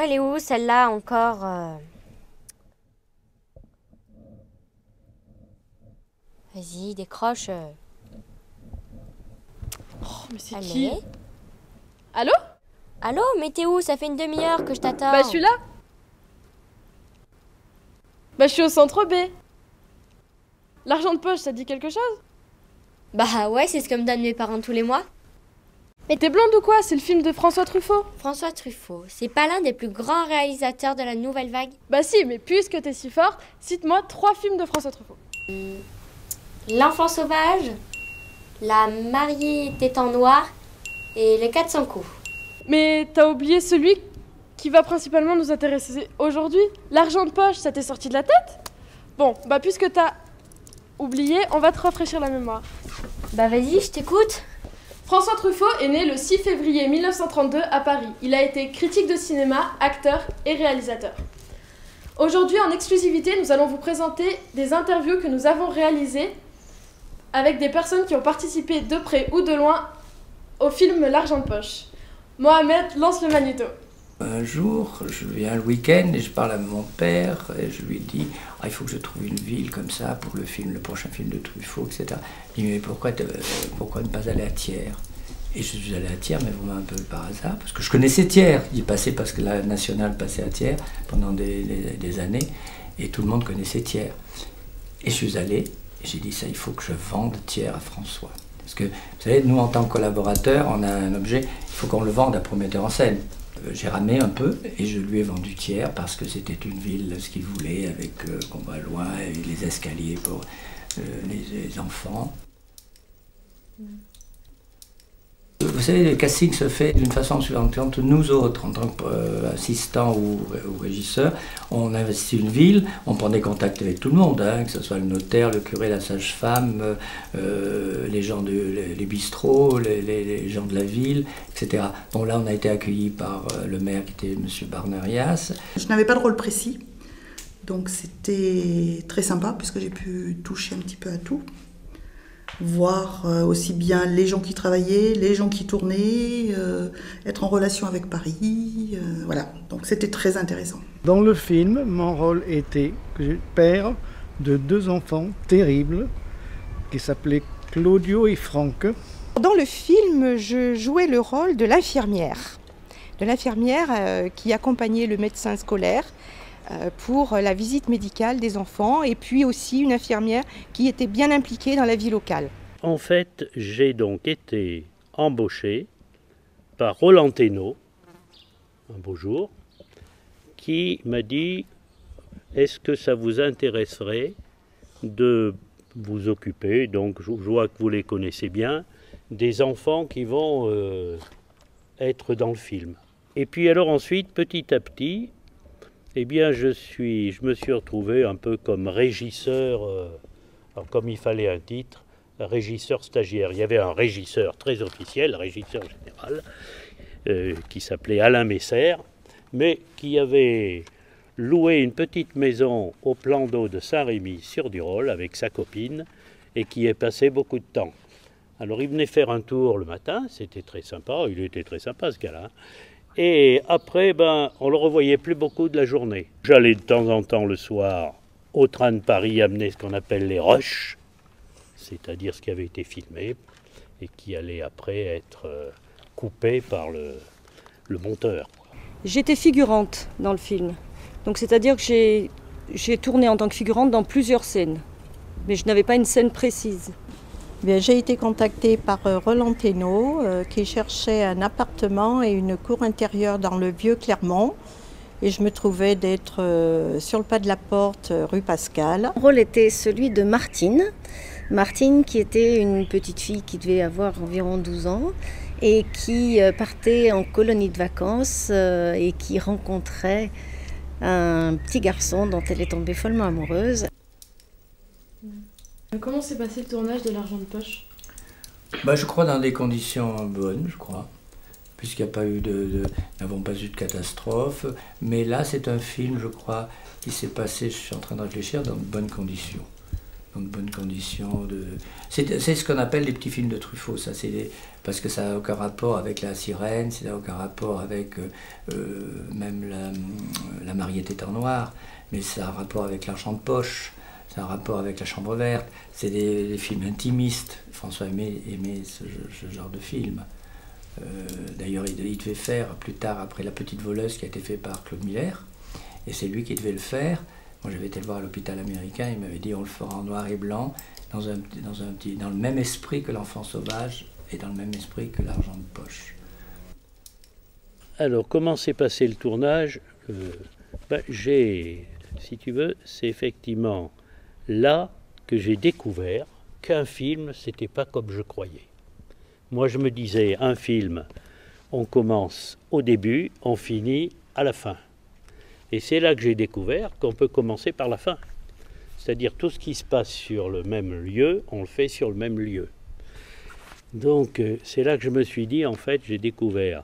elle est où, celle-là, encore Vas-y, décroche. Oh, mais c'est Allez. qui? Allô? Allô, mais t'es où? Ça fait une demi-heure que je t'attends. Bah, je suis là. Bah, je suis au centre B. L'argent de poche, ça te dit quelque chose? Bah ouais, c'est ce que me donnent mes parents tous les mois. Mais t'es blonde ou quoi? C'est le film de François Truffaut. François Truffaut, c'est pas l'un des plus grands réalisateurs de la nouvelle vague? Bah si, mais puisque t'es si fort, cite-moi 3 films de François Truffaut. L'enfant sauvage, la mariée tête en noir et le 400 coups. Mais t'as oublié celui qui va principalement nous intéresser aujourd'hui? L'argent de poche, ça t'est sorti de la tête? Bon, bah puisque t'as oublié, on va te rafraîchir la mémoire. Bah vas-y, je t'écoute. François Truffaut est né le 6 février 1932 à Paris. Il a été critique de cinéma, acteur et réalisateur. Aujourd'hui, en exclusivité, nous allons vous présenter des interviews que nous avons réalisées avec des personnes qui ont participé de près ou de loin au film L'argent de poche. Mohamed, lance le magnéto. Un jour, je viens le week-end et je parle à mon père et je lui dis il faut que je trouve une ville comme ça pour le prochain film de Truffaut, etc. Il me dit mais pourquoi ne pas aller à Thiers? Et je suis allé à Thiers, mais vraiment un peu par hasard, parce que je connaissais Thiers. Il passait parce que la nationale passait à Thiers pendant des années et tout le monde connaissait Thiers. Et je suis allé et j'ai dit ça, il faut que je vende Thiers à François. Parce que, vous savez, nous en tant que collaborateurs, on a un objet, il faut qu'on le vende à metteur en scène. J'ai ramé un peu et je lui ai vendu Thiers parce que c'était une ville, ce qu'il voulait, avec qu'on va loin, et les escaliers pour les enfants. Vous savez, le casting se fait d'une façon suivante. Nous autres, en tant qu'assistants ou régisseurs, on investit une ville, on prend des contacts avec tout le monde, hein, que ce soit le notaire, le curé, la sage-femme, les gens les bistrots, les gens de la ville, etc. Bon, là, on a été accueillis par le maire qui était M. Barnerias. Je n'avais pas de rôle précis, donc c'était très sympa puisque j'ai pu toucher un petit peu à tout. Voir aussi bien les gens qui travaillaient, les gens qui tournaient, être en relation avec Paris, voilà. Donc c'était très intéressant. Dans le film, mon rôle était père de 2 enfants terribles qui s'appelaient Claudio et Franck. Dans le film, je jouais le rôle de l'infirmière qui accompagnait le médecin scolaire pour la visite médicale des enfants et puis aussi une infirmière qui était bien impliquée dans la vie locale. En fait, j'ai donc été embauché par Roland Thénault, un beau jour, qui m'a dit « Est-ce que ça vous intéresserait de vous occuper, donc je vois que vous les connaissez bien, des enfants qui vont être dans le film ?» Et puis alors ensuite, petit à petit, eh bien, je me suis retrouvé un peu comme régisseur, alors comme il fallait un titre, régisseur stagiaire. Il y avait un régisseur très officiel, régisseur général, qui s'appelait Alain Messer, mais qui avait loué une petite maison au plan d'eau de Saint-Rémy-sur-Durol avec sa copine et qui y passé beaucoup de temps. Alors il venait faire un tour le matin, c'était très sympa, il était très sympa ce gars-là. Et après, on le revoyait plus beaucoup de la journée. J'allais de temps en temps le soir au train de Paris amener ce qu'on appelle les rushs, c'est-à-dire ce qui avait été filmé et qui allait après être coupé par le monteur. J'étais figurante dans le film, donc c'est-à-dire que j'ai tourné en tant que figurante dans plusieurs scènes, mais je n'avais pas une scène précise. J'ai été contactée par Roland Thénault qui cherchait un appartement et une cour intérieure dans le vieux Clermont. Et je me trouvais d'être sur le pas de la porte rue Pascal. Mon rôle était celui de Martine. Martine qui était une petite fille qui devait avoir environ 12 ans et qui partait en colonie de vacances et qui rencontrait un petit garçon dont elle est tombée follement amoureuse. Comment s'est passé le tournage de L'argent de poche? Je crois dans des conditions bonnes, je crois, puisqu'il n'y a pas eu nous n'avons pas eu de catastrophe. Mais là, c'est un film, je crois, qui s'est passé, je suis en train de réfléchir, dans de bonnes conditions. dans de bonnes conditions. C'est ce qu'on appelle les petits films de Truffaut, ça, parce que ça n'a aucun rapport avec La Sirène, ça n'a aucun rapport avec même la Mariée tête en noir, mais ça a un rapport avec L'Argent de poche, ça a un rapport avec La Chambre verte, c'est des films intimistes. François aimait ce genre de film. D'ailleurs, il devait faire plus tard, après La Petite Voleuse, qui a été fait par Claude Miller, et c'est lui qui devait le faire. Moi, j'avais été le voir à l'hôpital américain, il m'avait dit on le fera en noir et blanc, dans le même esprit que L'Enfant sauvage et dans le même esprit que L'Argent de poche. Alors, comment s'est passé le tournage? Si tu veux, c'est effectivement là que j'ai découvert qu'un film, c'était pas comme je croyais. Moi, je me disais, un film, on commence au début, on finit à la fin. Et c'est là que j'ai découvert qu'on peut commencer par la fin. C'est-à-dire tout ce qui se passe sur le même lieu, on le fait sur le même lieu. Donc, c'est là que je me suis dit, en fait, j'ai découvert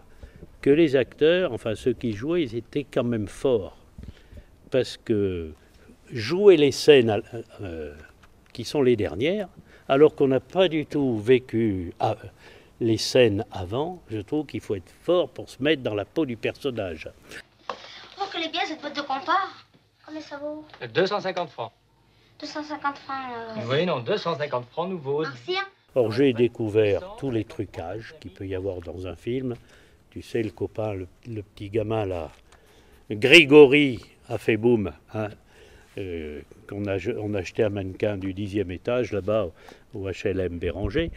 que les acteurs, enfin ceux qui jouaient, ils étaient quand même forts. Parce que jouer les scènes qui sont les dernières, alors qu'on n'a pas du tout vécu les scènes avant, je trouve qu'il faut être fort pour se mettre dans la peau du personnage. Oh, qu'elle est bien cette boîte de compare. Combien ça vaut? 250 francs. 250 francs. Oui, non, 250 francs nouveaux. Merci. Or, j'ai découvert tous les trucages qu'il peut y avoir dans un film. Tu sais, le copain, le petit gamin là, Grégory a fait boum, hein, on a acheté un mannequin du 10e étage là-bas au HLM Béranger.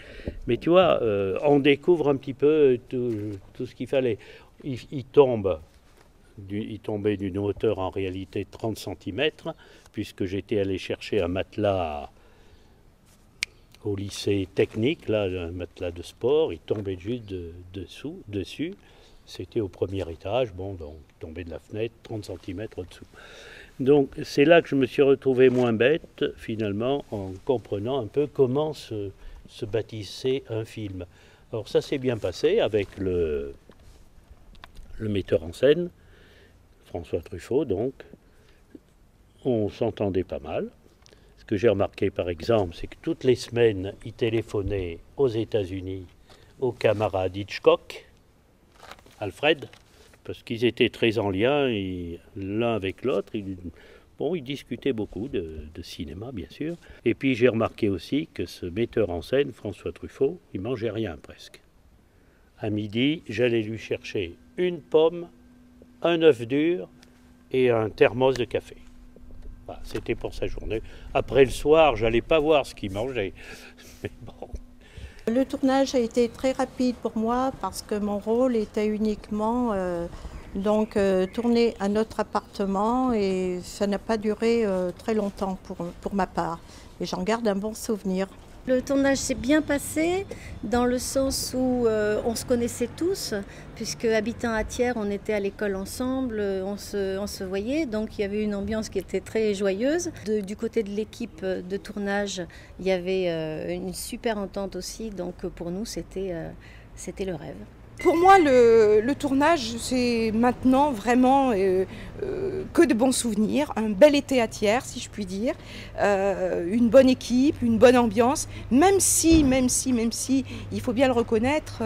Mais tu vois, on découvre un petit peu tout ce qu'il fallait. Il tombait d'une hauteur en réalité de 30 cm, puisque j'étais allé chercher un matelas au lycée technique, là, un matelas de sport. Il tombait juste dessus. C'était au premier étage, bon, donc tombé de la fenêtre, 30 cm au-dessous. Donc c'est là que je me suis retrouvé moins bête, finalement, en comprenant un peu comment se bâtissait un film. Alors ça s'est bien passé avec le metteur en scène, François Truffaut, donc. On s'entendait pas mal. Ce que j'ai remarqué, par exemple, c'est que toutes les semaines, il téléphonait aux États-Unis au camarade Hitchcock, Alfred, parce qu'ils étaient très en lien l'un avec l'autre. Ils discutaient beaucoup de cinéma, bien sûr. Et puis j'ai remarqué aussi que ce metteur en scène, François Truffaut, il mangeait rien presque. À midi, j'allais lui chercher une pomme, un œuf dur et un thermos de café. Voilà, c'était pour sa journée. Après le soir, j'allais pas voir ce qu'il mangeait. Mais bon. Le tournage a été très rapide pour moi parce que mon rôle était uniquement tourner à notre appartement et ça n'a pas duré très longtemps pour ma part. Et j'en garde un bon souvenir. Le tournage s'est bien passé dans le sens où on se connaissait tous, puisque habitant à Thiers, on était à l'école ensemble, on se voyait, donc il y avait une ambiance qui était très joyeuse. Du côté de l'équipe de tournage, il y avait une super entente aussi, donc pour nous c'était le rêve. Pour moi, le tournage, c'est maintenant vraiment que de bons souvenirs, un bel été à Thiers, si je puis dire, une bonne équipe, une bonne ambiance, même si, il faut bien le reconnaître,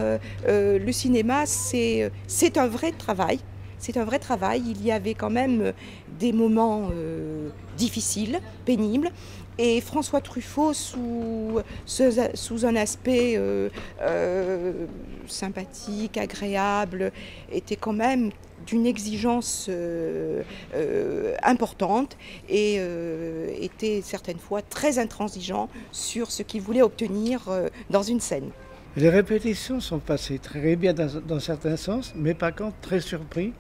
le cinéma, c'est un vrai travail. C'est un vrai travail, il y avait quand même des moments difficiles, pénibles. Et François Truffaut, sous un aspect sympathique, agréable, était quand même d'une exigence importante et était certaines fois très intransigeant sur ce qu'il voulait obtenir dans une scène. Les répétitions sont passées très bien dans certains sens, mais par contre très surpris.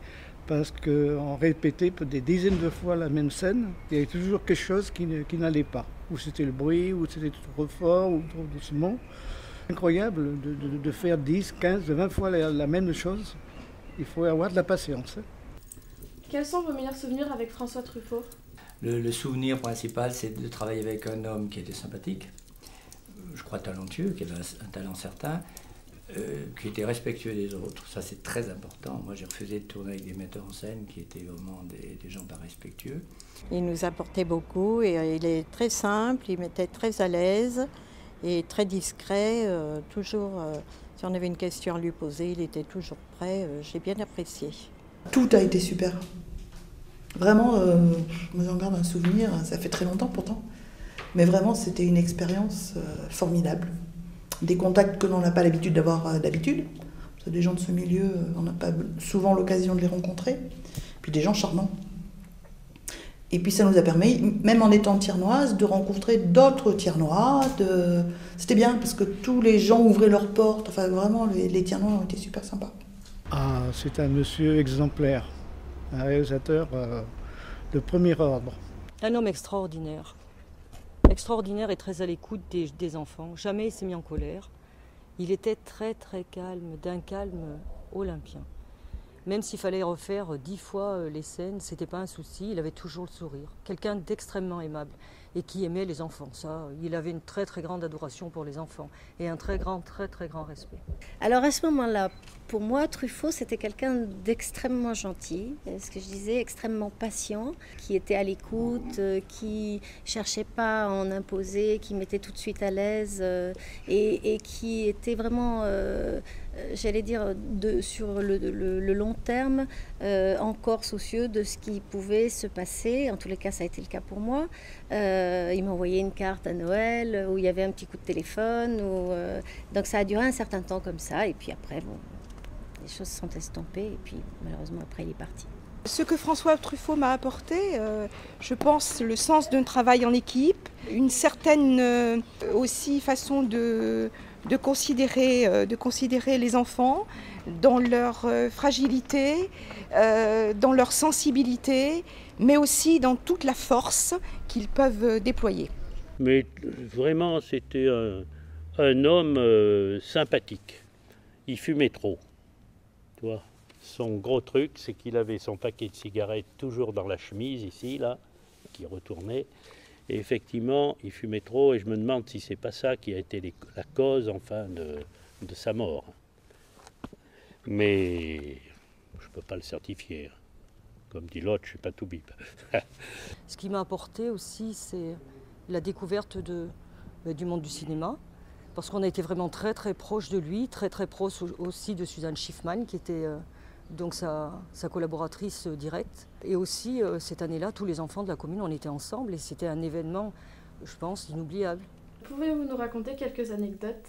Parce qu'on répétait des dizaines de fois la même scène, il y avait toujours quelque chose qui n'allait pas. Ou c'était le bruit, ou c'était trop fort, ou trop doucement. Incroyable de faire 10, 15, 20 fois la même chose. Il faut avoir de la patience. Quels sont vos meilleurs souvenirs avec François Truffaut? Le souvenir principal, c'est de travailler avec un homme qui était sympathique, je crois talentueux, qui avait un talent certain, qui était respectueux des autres. Ça, c'est très important. Moi, j'ai refusé de tourner avec des metteurs en scène qui étaient vraiment des gens pas respectueux. Il nous apportait beaucoup et il est très simple, il m'était très à l'aise et très discret. Toujours, si on avait une question à lui poser, il était toujours prêt. J'ai bien apprécié. Tout a été super. Vraiment, j'en garde un souvenir, ça fait très longtemps pourtant. Mais vraiment, c'était une expérience formidable. Des contacts que l'on n'a pas l'habitude d'avoir d'habitude. Des gens de ce milieu, on n'a pas souvent l'occasion de les rencontrer. Puis des gens charmants. Et puis ça nous a permis, même en étant tiernoise, de rencontrer d'autres tiernois. C'était bien parce que tous les gens ouvraient leurs portes. Enfin vraiment, les tiernois ont été super sympas. Ah, c'est un monsieur exemplaire, un réalisateur de premier ordre. Un homme extraordinaire. Extraordinaire et très à l'écoute des enfants. Jamais il s'est mis en colère. Il était très très calme, d'un calme olympien. Même s'il fallait refaire 10 fois les scènes, c'était pas un souci, il avait toujours le sourire. Quelqu'un d'extrêmement aimable et qui aimait les enfants. Ça, il avait une très très grande adoration pour les enfants et un très grand respect. Alors à ce moment-là, pour moi, Truffaut, c'était quelqu'un d'extrêmement gentil, ce que je disais, extrêmement patient, qui était à l'écoute, qui cherchait pas à en imposer, qui mettait tout de suite à l'aise et qui était vraiment, j'allais dire, sur le long terme, encore soucieux de ce qui pouvait se passer. En tous les cas, ça a été le cas pour moi. Il m'a envoyé une carte à Noël où il y avait un petit coup de téléphone. Donc ça a duré un certain temps comme ça. Et puis après, bon, les choses se sont estampées. Et puis malheureusement, après, il est parti. Ce que François Truffaut m'a apporté, je pense, le sens d'un travail en équipe, une certaine aussi façon de considérer les enfants dans leur fragilité, dans leur sensibilité, mais aussi dans toute la force qu'ils peuvent déployer. Mais vraiment, c'était un homme sympathique. Il fumait trop. Tu vois, son gros truc, c'est qu'il avait son paquet de cigarettes toujours dans la chemise, ici, là, qui retournait. Et effectivement, il fumait trop, et je me demande si c'est pas ça qui a été la cause, enfin, de sa mort. Mais je peux pas le certifier. Comme dit l'autre, je suis pas tout bip. Ce qui m'a apporté aussi, c'est la découverte du monde du cinéma, parce qu'on a été vraiment très très proche de lui, très très proche aussi de Suzanne Schiffman, qui était donc sa collaboratrice directe. Et aussi, cette année-là, tous les enfants de la commune, on était ensemble, et c'était un événement, je pense, inoubliable. Pouvez-vous nous raconter quelques anecdotes ?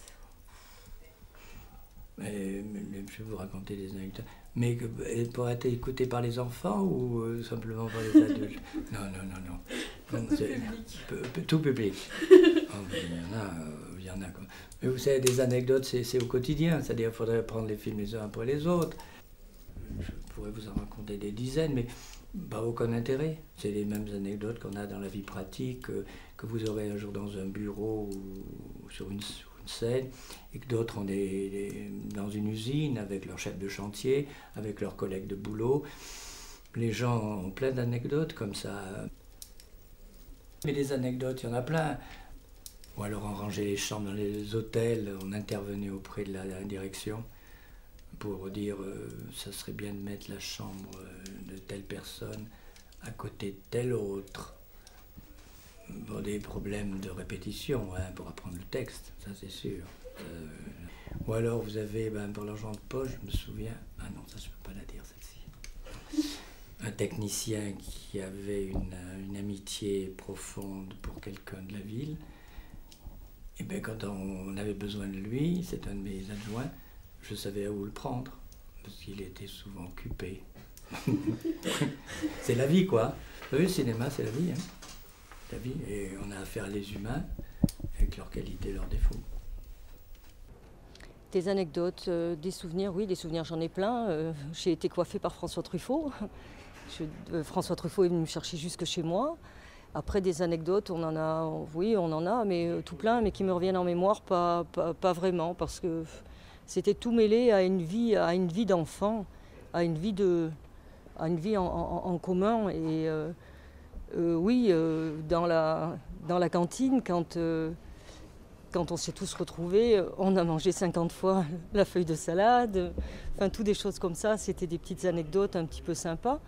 Je vais vous raconter des anecdotes. Mais pour être écouté par les enfants ou simplement par les adultes? Non. Tout public. Tout public. Il y en a. Mais vous savez, des anecdotes, c'est au quotidien. C'est-à-dire qu'il faudrait prendre les films les uns après les autres. Je pourrais vous en raconter des dizaines, mais pas aucun intérêt. C'est les mêmes anecdotes qu'on a dans la vie pratique, que vous aurez un jour dans un bureau ou sur une scène, et que d'autres ont dans une usine avec leur chef de chantier, avec leurs collègues de boulot. Les gens ont plein d'anecdotes comme ça. Mais des anecdotes, il y en a plein. Ou alors on rangeait les chambres dans les hôtels, on intervenait auprès de la direction pour dire ça serait bien de mettre la chambre de telle personne à côté de telle autre. Pour des problèmes de répétition, pour apprendre le texte, ça c'est sûr. Ou alors vous avez, pour l'argent de poche, je me souviens, ah non, ça je ne peux pas la dire celle-ci. Un technicien qui avait une amitié profonde pour quelqu'un de la ville, et bien quand on avait besoin de lui, c'est un de mes adjoints, je savais où le prendre, parce qu'il était souvent occupé. C'est la vie quoi. Vous savez, le cinéma c'est la vie. La vie, et on a affaire à les humains avec leurs qualités et leurs défauts. Des anecdotes, des souvenirs, oui, des souvenirs, j'en ai plein. J'ai été coiffée par François Truffaut. François Truffaut est venu me chercher jusque chez moi. Après, des anecdotes, on en a, mais tout plein, mais qui me reviennent en mémoire, pas vraiment, parce que c'était tout mêlé à une vie d'enfant, à une vie en commun. Et dans la cantine, quand quand on s'est tous retrouvés, on a mangé 50 fois la feuille de salade. Enfin, tout des choses comme ça. C'était des petites anecdotes un petit peu sympas.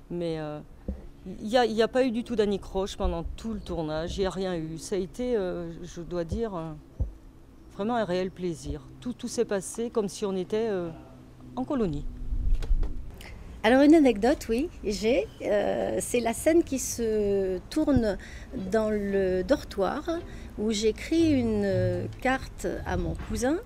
Mais il n'y a pas eu du tout d'anicroche pendant tout le tournage. Il n'y a rien eu. Ça a été, je dois dire, vraiment un réel plaisir. Tout s'est passé comme si on était en colonie. Alors une anecdote, oui, j'ai. C'est la scène qui se tourne dans le dortoir où j'écris une carte à mon cousin.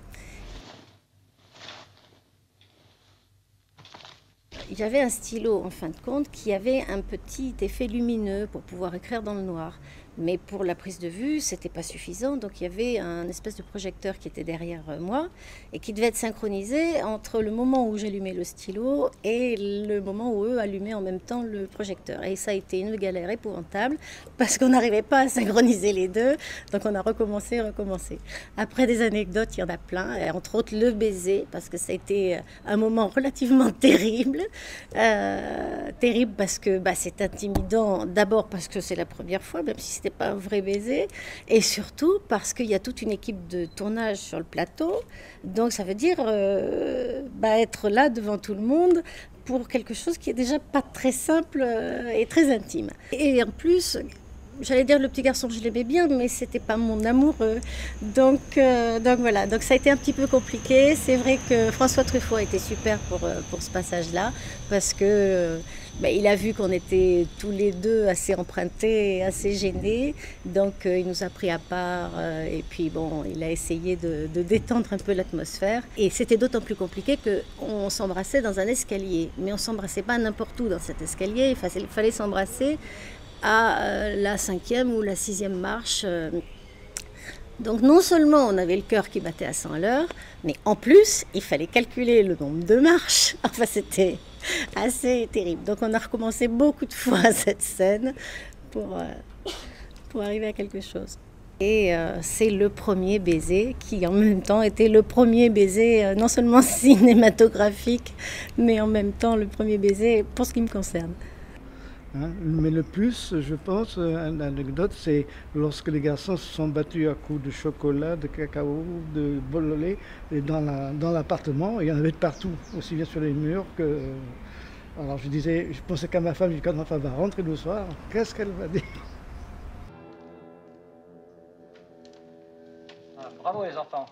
J'avais un stylo en fin de compte qui avait un petit effet lumineux pour pouvoir écrire dans le noir. Mais pour la prise de vue, c'était pas suffisant. Donc il y avait un espèce de projecteur qui était derrière moi et qui devait être synchronisé entre le moment où j'allumais le stylo et le moment où eux allumaient en même temps le projecteur. Et ça a été une galère épouvantable parce qu'on n'arrivait pas à synchroniser les deux. Donc on a recommencé. Après des anecdotes, il y en a plein. Et entre autres le baiser parce que ça a été un moment relativement terrible. Terrible parce que c'est intimidant. D'abord parce que c'est la première fois, même si c'était pas un vrai baiser, et surtout parce qu'il y a toute une équipe de tournage sur le plateau, donc ça veut dire être là devant tout le monde pour quelque chose qui est déjà pas très simple et très intime. Et en plus, j'allais dire le petit garçon, je l'aimais bien, mais c'était pas mon amoureux, donc voilà, donc ça a été un petit peu compliqué. C'est vrai que François Truffaut a été super pour ce passage-là, parce que il a vu qu'on était tous les deux assez empruntés et assez gênés, donc il nous a pris à part et puis bon, il a essayé de détendre un peu l'atmosphère. Et c'était d'autant plus compliqué qu'on s'embrassait dans un escalier, mais on s'embrassait pas n'importe où dans cet escalier, il fallait s'embrasser à la 5e ou la 6e marche. Donc non seulement on avait le cœur qui battait à 100 à l'heure, mais en plus il fallait calculer le nombre de marches. Enfin c'était assez terrible. Donc on a recommencé beaucoup de fois cette scène pour arriver à quelque chose. Et c'est le premier baiser qui en même temps était le premier baiser non seulement cinématographique, mais en même temps le premier baiser pour ce qui me concerne. Mais le plus, je pense, une anecdote, c'est lorsque les garçons se sont battus à coups de chocolat, de cacao, de bol au lait, et dans l'appartement, il y en avait de partout, aussi bien sur les murs que... Alors je pensais qu'à ma femme, je dis, quand ma femme va rentrer le soir, qu'est-ce qu'elle va dire? Bravo les enfants.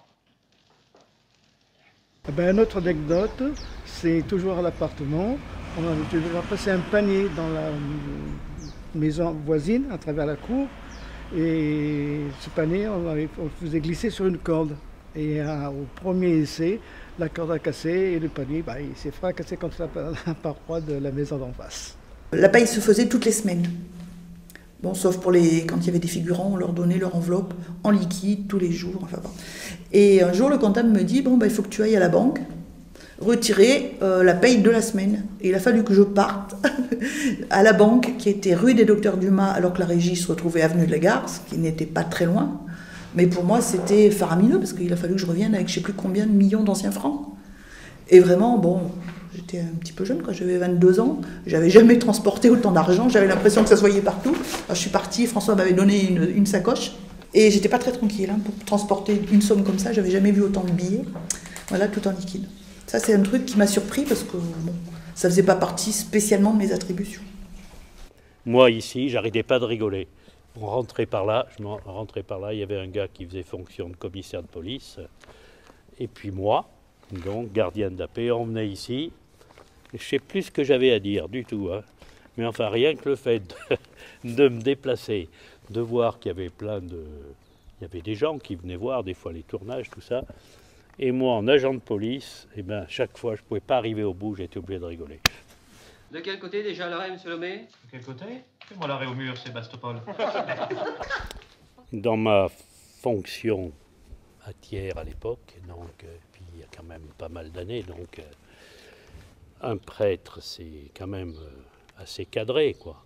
Une autre anecdote, c'est toujours à l'appartement. On a passé un panier dans la maison voisine, à travers la cour. Et ce panier, on le faisait glisser sur une corde. Et au premier essai, la corde a cassé et le panier il s'est fracassé contre la paroi de la maison d'en face. La paye se faisait toutes les semaines. Bon, sauf quand il y avait des figurants, on leur donnait leur enveloppe en liquide tous les jours. Enfin, bon. Et un jour, le comptable me dit, il faut que tu ailles à la banque retirer la paye de la semaine. Et il a fallu que je parte à la banque qui était rue des Docteurs Dumas, alors que la régie se retrouvait avenue de la Gare, ce qui n'était pas très loin. Mais pour moi, c'était faramineux, parce qu'il a fallu que je revienne avec je ne sais plus combien de millions d'anciens francs. Et vraiment, j'étais un petit peu jeune, j'avais 22 ans, j'avais jamais transporté autant d'argent, j'avais l'impression que ça se voyait partout. Alors, je suis partie, François m'avait donné une sacoche, et j'étais pas très tranquille pour transporter une somme comme ça, j'avais jamais vu autant de billets. Voilà, tout en liquide. Ça, c'est un truc qui m'a surpris parce que ça faisait pas partie spécialement de mes attributions. Moi, ici, j'arrêtais pas de rigoler. On rentrait par là, il y avait un gars qui faisait fonction de commissaire de police. Et puis moi, donc gardien de la paix, on venait ici. Je ne sais plus ce que j'avais à dire du tout. Mais enfin, rien que le fait de me déplacer, de voir qu'il y avait il y avait des gens qui venaient voir des fois les tournages, tout ça. Et moi, en agent de police, chaque fois, je ne pouvais pas arriver au bout, j'étais obligé de rigoler. De quel côté déjà l'arrêt, M. Lomé? De quel côté? Fais-moi l'arrêt au mur, Sébastopol. Dans ma fonction à Thiers à l'époque, puis il y a quand même pas mal d'années, donc un prêtre, c'est quand même assez cadré, quoi.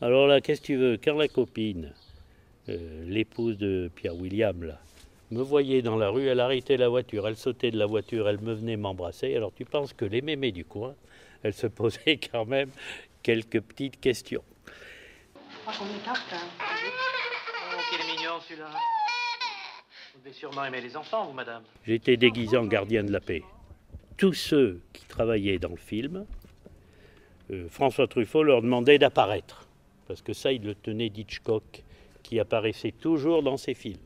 Alors là, qu'est-ce que tu veux? Quand la copine, l'épouse de Pierre William, là, me voyait dans la rue, elle arrêtait la voiture, elle sautait de la voiture, elle me venait m'embrasser. Alors tu penses que les mémés du coin, elles se posaient quand même quelques petites questions. Oh, qu'il est mignon celui-là. Vous devez sûrement aimer les enfants, vous, madame. J'étais déguisé en gardien de la paix. Tous ceux qui travaillaient dans le film, François Truffaut leur demandait d'apparaître. Parce que ça, il le tenait d'Hitchcock, qui apparaissait toujours dans ses films.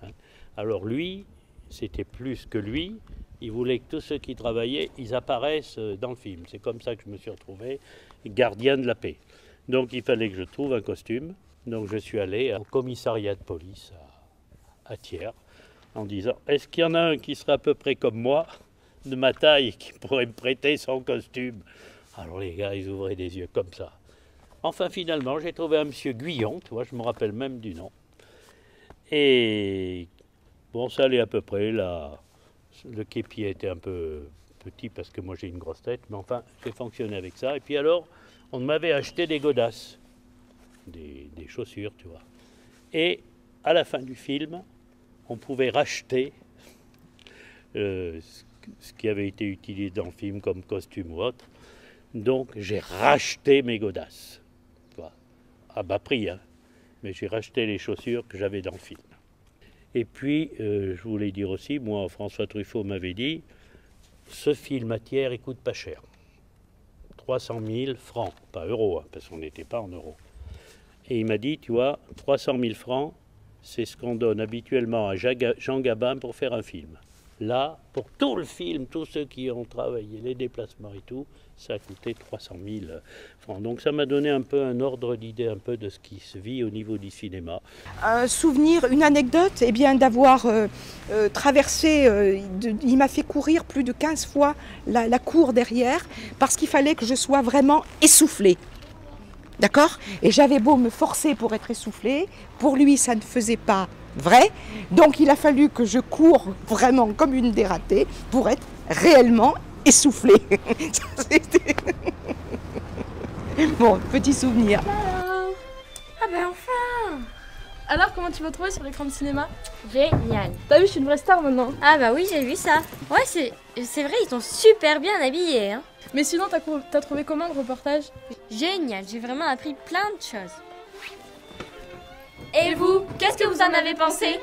Hein? Alors lui, c'était plus que lui. Il voulait que tous ceux qui travaillaient, ils apparaissent dans le film. C'est comme ça que je me suis retrouvé gardien de la paix. Donc il fallait que je trouve un costume. Donc je suis allé au commissariat de police à Thiers en disant « Est-ce qu'il y en a un qui sera à peu près comme moi, de ma taille, qui pourrait me prêter son costume ?» Alors les gars, ils ouvraient des yeux comme ça. Enfin finalement, j'ai trouvé un monsieur Guyon, tu vois, je me rappelle même du nom. Et bon, ça allait à peu près, là. Le képi était un peu petit parce que moi j'ai une grosse tête, mais enfin, j'ai fonctionné avec ça. Et puis alors, on m'avait acheté des godasses, des chaussures, tu vois. Et à la fin du film, on pouvait racheter ce qui avait été utilisé dans le film comme costume ou autre. Donc j'ai racheté mes godasses, à bas prix, hein. Mais j'ai racheté les chaussures que j'avais dans le film. Et puis, je voulais dire aussi, moi, François Truffaut m'avait dit, ce film à Thiers, il coûte pas cher. 300 000 francs, pas euros, hein, parce qu'on n'était pas en euros. Et il m'a dit, tu vois, 300 000 francs, c'est ce qu'on donne habituellement à Jean Gabin pour faire un film. Là, pour tout le film, tous ceux qui ont travaillé, les déplacements et tout, ça a coûté 300 000 francs. Donc ça m'a donné un peu un ordre d'idée un peu de ce qui se vit au niveau du cinéma. Un souvenir, une anecdote, eh bien d'avoir traversé, il m'a fait courir plus de 15 fois la cour derrière parce qu'il fallait que je sois vraiment essoufflée. D'accord ? Et j'avais beau me forcer pour être essoufflée, pour lui ça ne faisait pas vrai. Donc il a fallu que je cours vraiment comme une dératée pour être réellement essoufflée. Bon, petit souvenir. Ah ben enfin! Alors comment tu vas trouver sur l'écran de cinéma? Génial. T'as vu, je suis une vraie star maintenant. Ah bah oui, j'ai vu ça. Ouais, c'est vrai, ils sont super bien habillés. Hein. Mais sinon, t'as trouvé comment le reportage? Génial, j'ai vraiment appris plein de choses. Et vous, qu'est-ce que vous en avez pensé?